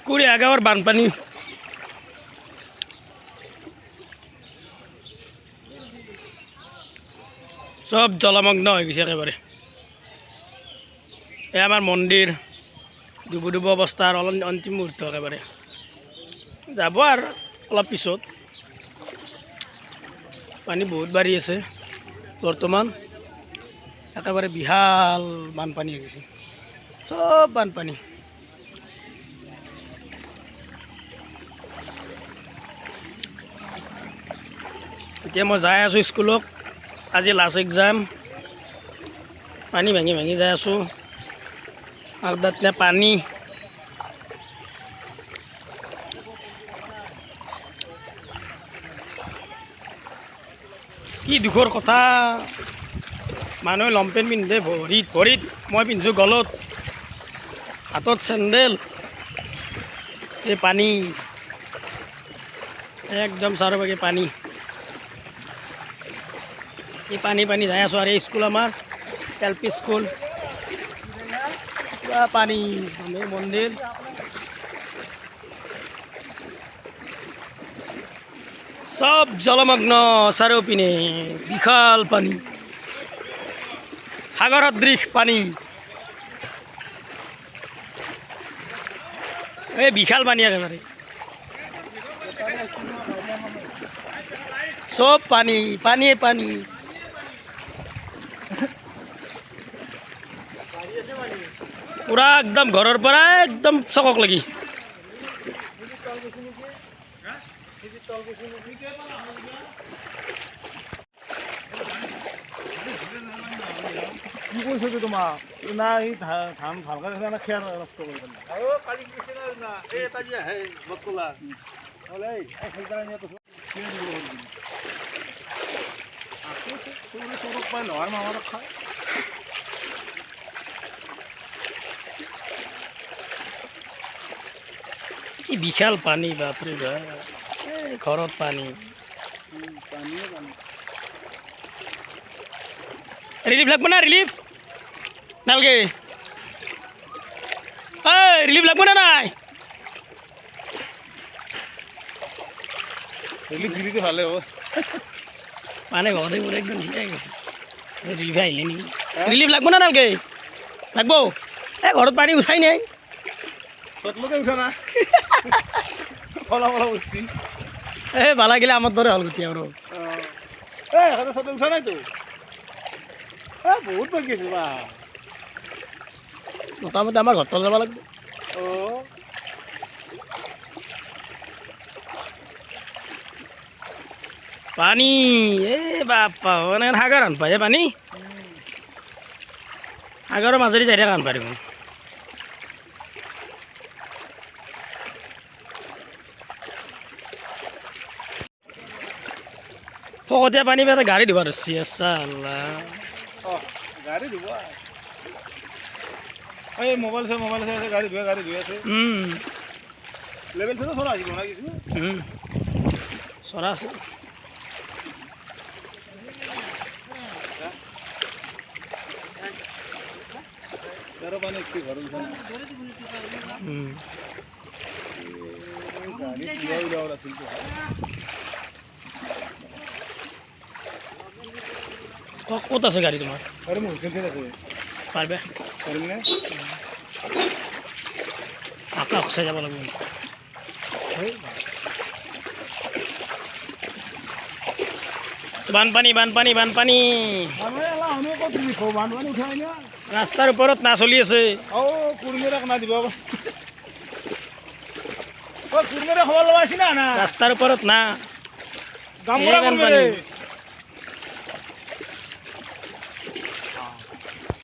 কুড়ি আগাবার বানপানী সব জলমগ্ন হয়ে গেছে একেবারে। এ আমার মন্দির ডুবু ডুবু অবস্থার অন্তিম মুহূর্ত একেবারে যাব আর অলপ পিছত। পানী বহুত বাড়ি আছে বর্তমান, একেবারে বিশাল বানপানী হয়ে গেছে, সব বানপানী। এতিয়া মই যাই আছোঁ স্কুলত, আজি লাষ্ট এক্সাম। পানী ভাঙি ভাঙি যাই আছোঁ, আৰু তাতে পানী। কি দুখৰ কথা, মানুহে লংপেণ্ট পিন্ধে ভৰিত ভৰিত, মই পিন্ধিছোঁ গলত, হাতত চেণ্ডেল। এই পানী একদম চাৰিওফালে পানী, এই পানী পানী যাই আছোঁ। আৰু এই স্কুল আমাৰ LP স্কুল, পুৰা পানী। মন্দিৰ সব জলমগ্ন, চাৰিওপিনে বিশাল পানী, সাগৰ সদৃশ পানী। এই বিশাল পানী একেবাৰে, সব পানী পানীয়ে পানী। পুৰা একদম ঘৰৰ পৰা একদম চকক লাগি। কি কৈছো তোমাক না, এই ধান ভালকৈ দেখা না, খেৰ নষ্ট কৰি পেলাই। কালি কৈছে না এই এটা যে আহে বটকলা হ'লে এই খেলতাৰা নিয়ে কৈছো চৌৰক পাই লোহাৰ মামাৰক খায়। কি বিশাল পানী, বাপৰে বাপ। এই ঘৰত পানী, পানীয়ে পানী। রিলিফ লাগবে না? রিলিফ নালগে? এই রিলিফ লাগবে না? নাই রিলিফ দিলে ভালে হ'ব। মানে ঘরে পুরো একদম শিখাই গেছে। রিলিফ আইলে নি? রিলিফ লাগবে না? নালগে লাগবো? এ ঘৰত পানী উঠাই নাই, চটলতে উঠা না, ফলা ফলা উঠছি। এই বালা গেলে আমার ধরে হল গতি। আর এখানে চটল উঠা নাই তো, বহুত বাকি আছে বা। মোটামুটি আমার ঘর তল যাব লাগবে। পানী এ বাপ্পা, মানে সাগৰ আন পায় পানী, সাগৰৰ মাজেদি যাই থাকা আন পাই দেখোন। ফকতীয়া পানী পেলাই গাড়ী দিব ধৰছি। আচ্ছা আল্লাহ, গাড়ী ধুব। এই মোবাইল চাই গাড়ী ধুৱে আছে। লেভেল চাই চলা আহিব না কিছু চৰা আছে। পানী একটু ঘৰ ক'ত আছে গাড়ী তোমাৰ? পাৰবে আকা খচাই যাব লাগিব। বানপানী বানপানী বানপানী, ৰাস্তাৰ ওপৰত না চলি আছে। ৰাস্তাৰ ওপৰত না, বানপানী।